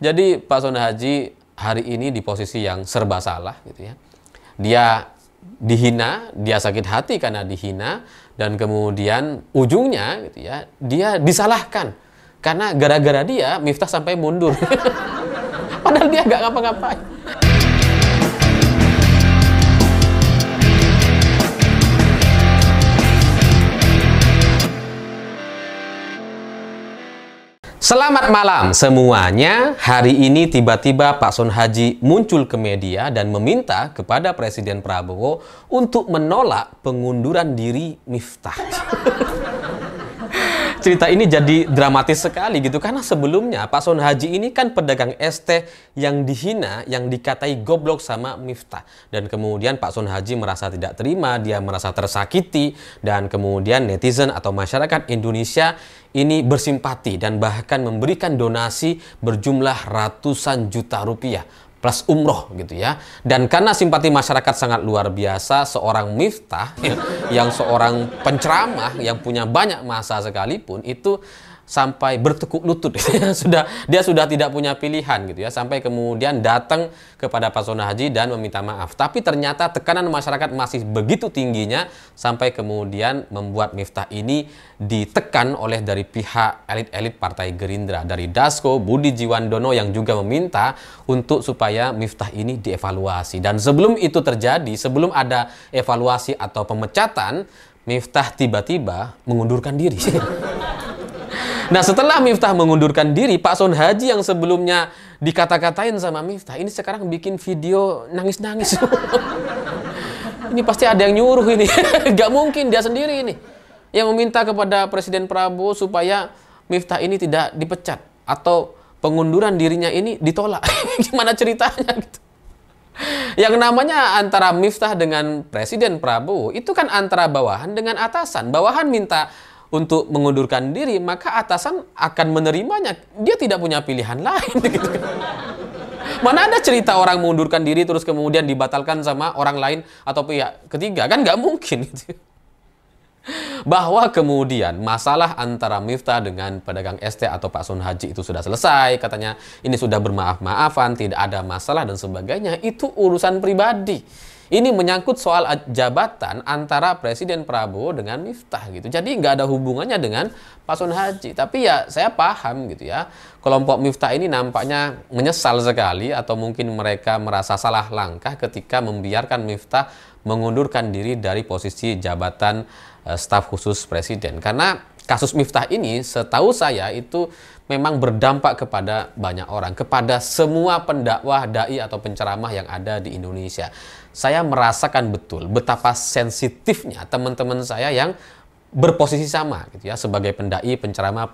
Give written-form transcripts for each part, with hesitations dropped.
Jadi Pak Sona Haji hari ini di posisi yang serba salah gitu ya. Dia dihina, dia sakit hati karena dihina, dan kemudian ujungnya gitu ya, dia disalahkan karena gara-gara dia Miftah sampai mundur. Padahal dia nggak ngapa-ngapain. Selamat malam semuanya. Hari ini tiba-tiba Pak Son Haji muncul ke media dan meminta kepada Presiden Prabowo untuk menolak pengunduran diri Miftah. Cerita ini jadi dramatis sekali gitu, karena sebelumnya Pak Son Haji ini kan pedagang es teh yang dihina, yang dikatai goblok sama Miftah. Dan kemudian Pak Son Haji merasa tidak terima, dia merasa tersakiti, dan kemudian netizen atau masyarakat Indonesia ini bersimpati dan bahkan memberikan donasi berjumlah ratusan juta rupiah plus umroh gitu ya. Dan karena simpati masyarakat sangat luar biasa, seorang Miftah yang seorang penceramah yang punya banyak massa sekalipun itu sampai bertekuk lutut. Dia sudah tidak punya pilihan gitu ya, sampai kemudian datang kepada Pak Sona Haji dan meminta maaf. Tapi ternyata tekanan masyarakat masih begitu tingginya sampai kemudian membuat Miftah ini ditekan oleh dari pihak elit-elit Partai Gerindra, dari Dasko, Budi Jiwandono yang juga meminta untuk supaya Miftah ini dievaluasi. Dan sebelum itu terjadi, sebelum ada evaluasi atau pemecatan, Miftah tiba-tiba mengundurkan diri. Nah, setelah Miftah mengundurkan diri, Pak Son Haji yang sebelumnya dikata-katain sama Miftah, ini sekarang bikin video nangis-nangis. Ini pasti ada yang nyuruh ini. Gak mungkin dia sendiri ini yang meminta kepada Presiden Prabowo supaya Miftah ini tidak dipecat atau pengunduran dirinya ini ditolak. Gimana ceritanya gitu? Yang namanya antara Miftah dengan Presiden Prabowo itu kan antara bawahan dengan atasan. Bawahan minta untuk mengundurkan diri, maka atasan akan menerimanya. Dia tidak punya pilihan lain. Gitu. Mana ada cerita orang mengundurkan diri terus kemudian dibatalkan sama orang lain atau pihak ketiga? Kan nggak mungkin. Gitu. Bahwa kemudian masalah antara Miftah dengan pedagang es teh atau Pak Son Haji itu sudah selesai, katanya ini sudah bermaaf-maafan, tidak ada masalah dan sebagainya, itu urusan pribadi. Ini menyangkut soal jabatan antara Presiden Prabowo dengan Miftah gitu. Jadi nggak ada hubungannya dengan Pak Son Haji. Tapi ya saya paham gitu ya. Kelompok Miftah ini nampaknya menyesal sekali atau mungkin mereka merasa salah langkah ketika membiarkan Miftah mengundurkan diri dari posisi jabatan staf khusus Presiden. Karena kasus Miftah ini setahu saya itu memang berdampak kepada banyak orang, kepada semua pendakwah, dai atau penceramah yang ada di Indonesia. Saya merasakan betul betapa sensitifnya teman-teman saya yang berposisi sama gitu ya, sebagai pendai, penceramah,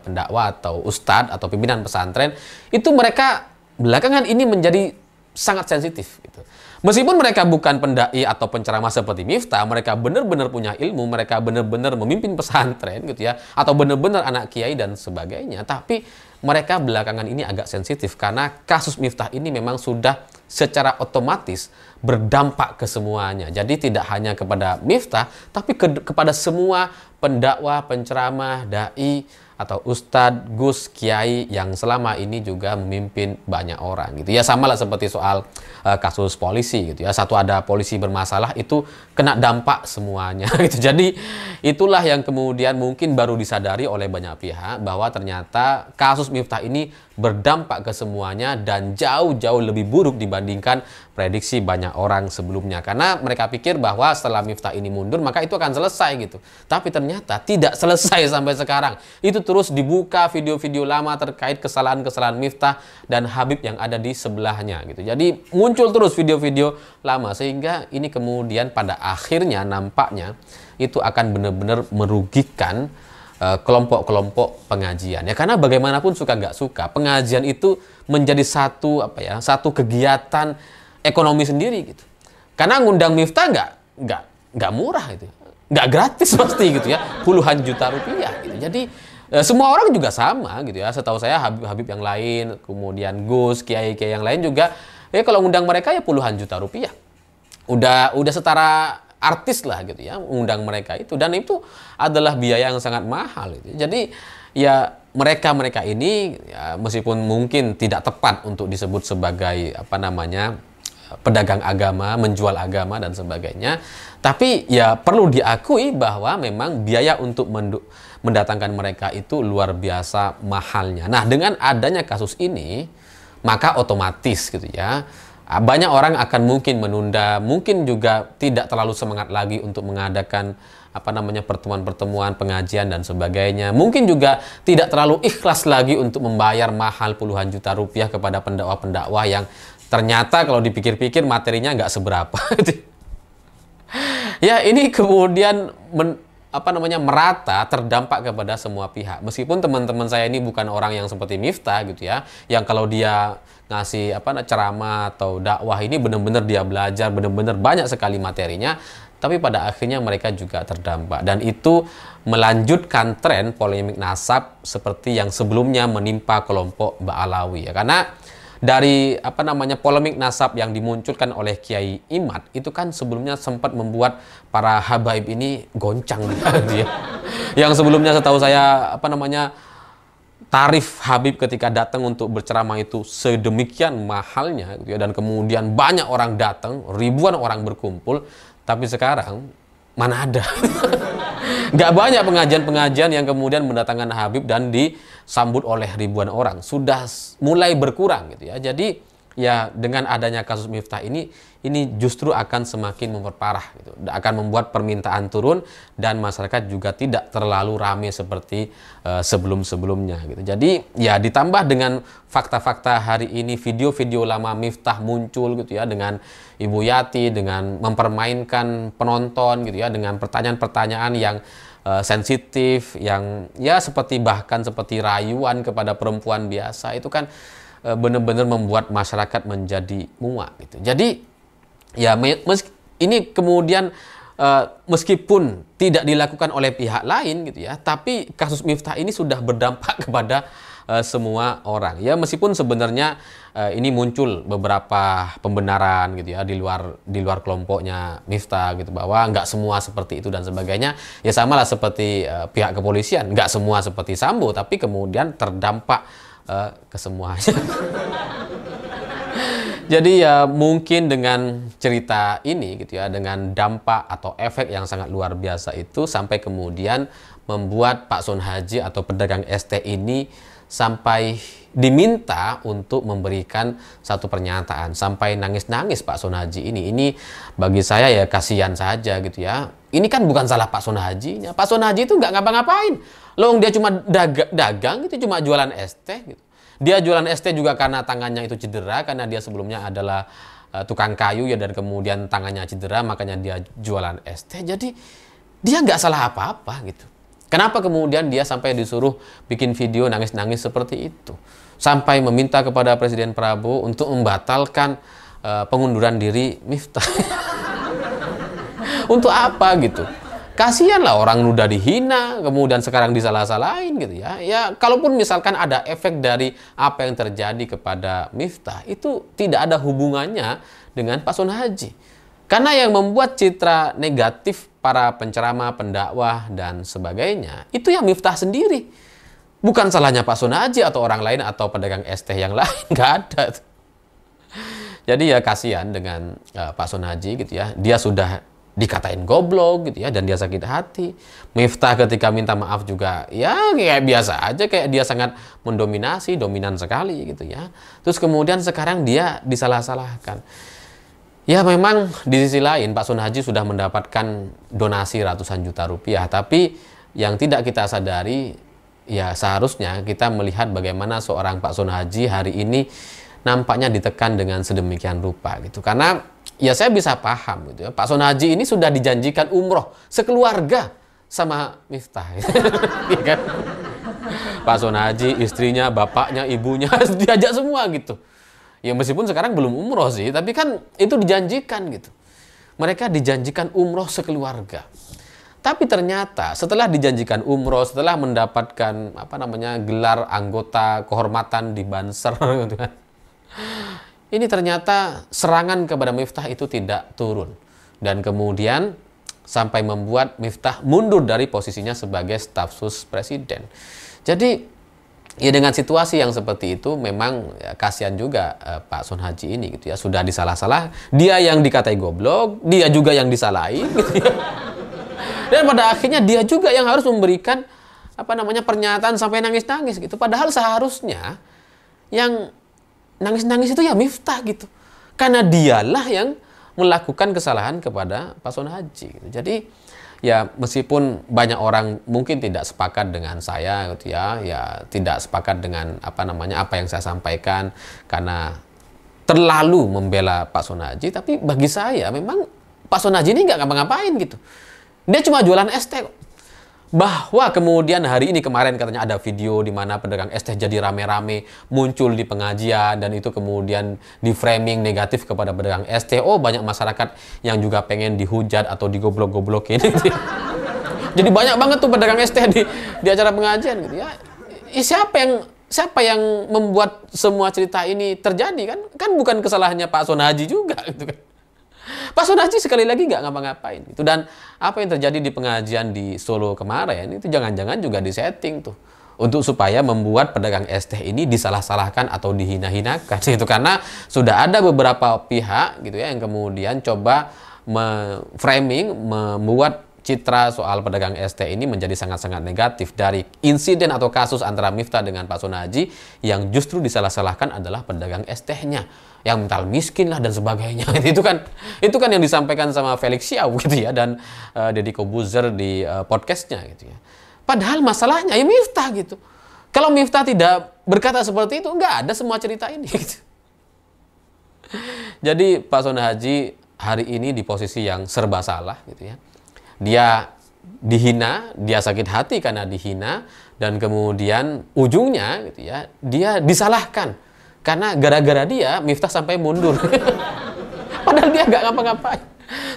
pendakwah atau ustadz atau pimpinan pesantren, itu mereka belakangan ini menjadi sangat sensitif gitu. Meskipun mereka bukan pendai atau penceramah seperti Miftah, mereka benar-benar punya ilmu, mereka benar-benar memimpin pesantren gitu ya, atau benar-benar anak kiai dan sebagainya, tapi mereka belakangan ini agak sensitif karena kasus Miftah ini memang sudah secara otomatis berdampak ke semuanya. Jadi tidak hanya kepada Miftah, tapi kepada semua pendakwah, penceramah, dai atau ustadz, gus, kiai yang selama ini juga memimpin banyak orang gitu ya. Sama lah seperti soal kasus polisi gitu ya. Satu ada polisi bermasalah itu kena dampak semuanya gitu. Jadi itulah yang kemudian mungkin baru disadari oleh banyak pihak bahwa ternyata kasus Miftah ini berdampak ke semuanya dan jauh-jauh lebih buruk dibandingkan prediksi banyak orang sebelumnya. Karena mereka pikir bahwa setelah Miftah ini mundur maka itu akan selesai gitu. Tapi ternyata tidak selesai sampai sekarang. Itu terus dibuka video-video lama terkait kesalahan-kesalahan Miftah dan Habib yang ada di sebelahnya gitu. Jadi muncul terus video-video lama sehingga ini kemudian pada akhirnya nampaknya itu akan benar-benar merugikan kelompok-kelompok pengajian ya, karena bagaimanapun suka nggak suka pengajian itu menjadi satu kegiatan ekonomi sendiri gitu. Karena ngundang Miftah nggak murah itu, nggak gratis pasti gitu ya, puluhan juta rupiah gitu. Jadi semua orang juga sama gitu ya. Setahu saya Habib yang lain, kemudian Gus, kiai-kiai yang lain juga kalau ngundang mereka ya puluhan juta rupiah. Udah setara artis lah gitu ya, undang mereka itu, dan itu adalah biaya yang sangat mahal gitu. Jadi ya mereka ini ya, meskipun mungkin tidak tepat untuk disebut sebagai pedagang agama, menjual agama dan sebagainya, tapi ya perlu diakui bahwa memang biaya untuk mendatangkan mereka itu luar biasa mahalnya. Nah, dengan adanya kasus ini, maka otomatis gitu ya, banyak orang akan mungkin menunda, mungkin juga tidak terlalu semangat lagi untuk mengadakan pertemuan-pertemuan, pengajian dan sebagainya. Mungkin juga tidak terlalu ikhlas lagi untuk membayar mahal puluhan juta rupiah kepada pendakwah-pendakwah yang ternyata kalau dipikir-pikir materinya nggak seberapa. Ya, ini kemudian merata terdampak kepada semua pihak. Meskipun teman-teman saya ini bukan orang yang seperti Miftah gitu ya, yang kalau dia ngasih ceramah atau dakwah ini benar-benar dia belajar, benar-benar banyak sekali materinya. Tapi pada akhirnya mereka juga terdampak, dan itu melanjutkan tren polemik nasab seperti yang sebelumnya menimpa kelompok Ba'alawi ya. Karena dari polemik nasab yang dimunculkan oleh Kiai Imad itu kan sebelumnya sempat membuat para habaib ini goncang dia. Yang sebelumnya setahu saya tarif Habib ketika datang untuk berceramah itu sedemikian mahalnya gitu ya, dan kemudian banyak orang datang, ribuan orang berkumpul. Tapi sekarang mana ada. Nggak banyak pengajian-pengajian yang kemudian mendatangkan Habib dan disambut oleh ribuan orang. Sudah mulai berkurang gitu ya. Jadi ya dengan adanya kasus Miftah ini justru akan semakin memperparah gitu. Akan membuat permintaan turun dan masyarakat juga tidak terlalu ramai seperti sebelum-sebelumnya gitu. Jadi ya ditambah dengan fakta-fakta hari ini, video-video lama Miftah muncul gitu ya, dengan Ibu Yati, dengan mempermainkan penonton gitu ya, dengan pertanyaan-pertanyaan yang sensitif, yang ya bahkan seperti rayuan kepada perempuan biasa, itu kan benar-benar membuat masyarakat menjadi muak gitu. Jadi ya ini kemudian meskipun tidak dilakukan oleh pihak lain gitu ya, tapi kasus Miftah ini sudah berdampak kepada semua orang ya, meskipun sebenarnya ini muncul beberapa pembenaran gitu ya di luar kelompoknya Miftah gitu, bahwa nggak semua seperti itu dan sebagainya. Ya samalah seperti pihak kepolisian, nggak semua seperti Sambo, tapi kemudian terdampak ke semuanya. Jadi ya mungkin dengan cerita ini gitu ya, dengan dampak atau efek yang sangat luar biasa itu, sampai kemudian membuat Pak Son Haji atau pedagang ST ini sampai diminta untuk memberikan satu pernyataan, sampai nangis-nangis Pak Son Haji ini. Ini bagi saya ya kasihan saja gitu ya. Ini kan bukan salah Pak Son Hajinya. Pak Son Haji itu nggak ngapa-ngapain. Loh, dia cuma dagang itu, cuma jualan ST gitu. Dia jualan ST juga karena tangannya itu cedera, karena dia sebelumnya adalah tukang kayu ya, dan kemudian tangannya cedera makanya dia jualan ST. Jadi dia nggak salah apa-apa gitu. Kenapa kemudian dia sampai disuruh bikin video nangis-nangis seperti itu? Sampai meminta kepada Presiden Prabowo untuk membatalkan pengunduran diri Miftah. Untuk apa gitu? Kasihan lah, orang udah dihina, kemudian sekarang disalah-salahin gitu ya. Ya, kalaupun misalkan ada efek dari apa yang terjadi kepada Miftah, itu tidak ada hubungannya dengan Pak Son Haji. Karena yang membuat citra negatif para penceramah, pendakwah, dan sebagainya, itu yang Miftah sendiri. Bukan salahnya Pak Son Haji atau orang lain atau pedagang ST yang lain, nggak ada. Jadi ya kasihan dengan Pak Son Haji gitu ya. Dia sudah dikatain goblok gitu ya, dan dia sakit hati. Miftah ketika minta maaf juga ya kayak biasa aja, kayak dia sangat mendominasi, dominan sekali gitu ya. Terus kemudian sekarang dia disalah-salahkan. Ya memang di sisi lain Pak Son Haji sudah mendapatkan donasi ratusan juta rupiah, tapi yang tidak kita sadari ya seharusnya kita melihat bagaimana seorang Pak Son Haji hari ini nampaknya ditekan dengan sedemikian rupa gitu. Karena ya saya bisa paham gitu ya, Pak Son Haji ini sudah dijanjikan umroh sekeluarga sama Miftah. Ya kan? Pak Son Haji, istrinya, bapaknya, ibunya diajak semua gitu. Ya meskipun sekarang belum umroh sih, tapi kan itu dijanjikan gitu. Mereka dijanjikan umroh sekeluarga. Tapi ternyata setelah dijanjikan umroh, setelah mendapatkan gelar anggota kehormatan di Banser gitu kan, ini ternyata serangan kepada Miftah itu tidak turun. Dan kemudian sampai membuat Miftah mundur dari posisinya sebagai staf sus presiden. Jadi Ya dengan situasi yang seperti itu memang ya, kasihan juga Pak Son Haji ini gitu ya, sudah disalah-salah, dia yang dikatai goblok, dia juga yang disalahin gitu ya. Dan pada akhirnya dia juga yang harus memberikan pernyataan sampai nangis-nangis gitu. Padahal seharusnya yang nangis-nangis itu ya Miftah gitu. Karena dialah yang melakukan kesalahan kepada Pak Son Haji gitu. Jadi ya meskipun banyak orang mungkin tidak sepakat dengan saya gitu ya tidak sepakat dengan apa yang saya sampaikan karena terlalu membela Pak Son Haji, tapi bagi saya memang Pak Son Haji ini nggak ngapa-ngapain gitu. Dia cuma jualan es teh kok. Bahwa kemudian hari ini kemarin katanya ada video di mana pedagang es teh jadi rame-rame muncul di pengajian dan itu kemudian di framing negatif kepada pedagang es teh. Oh, banyak masyarakat yang juga pengen dihujat atau digoblok-goblokin. Jadi banyak banget tuh pedagang es teh di acara pengajian gitu ya. Siapa yang membuat semua cerita ini terjadi kan? Kan bukan kesalahannya Pak Son Haji juga gitu kan. Pak Son Haji sekali lagi nggak ngapa-ngapain gitu. Dan apa yang terjadi di pengajian di Solo kemarin itu jangan-jangan juga disetting tuh untuk supaya membuat pedagang es teh ini disalah-salahkan atau dihina-hinakan gitu, karena sudah ada beberapa pihak gitu ya yang kemudian coba framing membuat citra soal pedagang es teh ini menjadi sangat-sangat negatif. Dari insiden atau kasus antara Miftah dengan Pak Son Haji, yang justru disalah-salahkan adalah pedagang es tehnya yang mental miskin lah dan sebagainya. Itu kan yang disampaikan sama Felix Xiao gitu ya, dan Deddy Kobuzer di podcastnya gitu ya. Padahal masalahnya ya Miftah gitu. Kalau Miftah tidak berkata seperti itu, nggak ada semua cerita ini gitu. Jadi Pak Son Haji hari ini di posisi yang serba salah gitu ya. Dia dihina, dia sakit hati karena dihina, dan kemudian ujungnya gitu ya, dia disalahkan karena gara-gara dia Miftah sampai mundur. Padahal dia nggak ngapa-ngapain.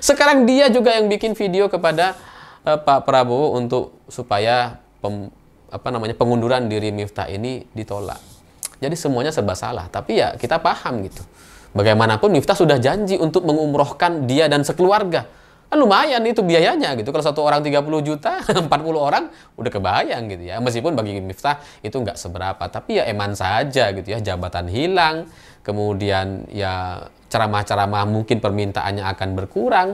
Sekarang dia juga yang bikin video kepada Pak Prabowo untuk supaya pengunduran diri Miftah ini ditolak. Jadi semuanya serba salah, tapi ya kita paham gitu. Bagaimanapun Miftah sudah janji untuk mengumrohkan dia dan sekeluarga. Lumayan itu biayanya gitu. Kalau satu orang 30 juta, 40 orang udah kebayang gitu ya. Meskipun bagi Miftah itu nggak seberapa, tapi ya eman saja gitu ya. Jabatan hilang, kemudian ya ceramah-ceramah mungkin permintaannya akan berkurang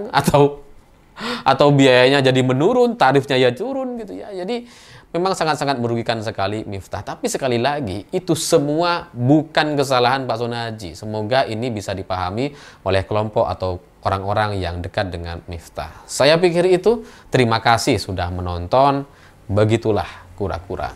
atau biayanya jadi menurun, tarifnya ya turun gitu ya. Jadi memang sangat-sangat merugikan sekali Miftah. Tapi sekali lagi, itu semua bukan kesalahan Pak Son Haji. Semoga ini bisa dipahami oleh kelompok atau orang-orang yang dekat dengan Miftah. Saya pikir itu. Terima kasih sudah menonton. Begitulah kura-kura.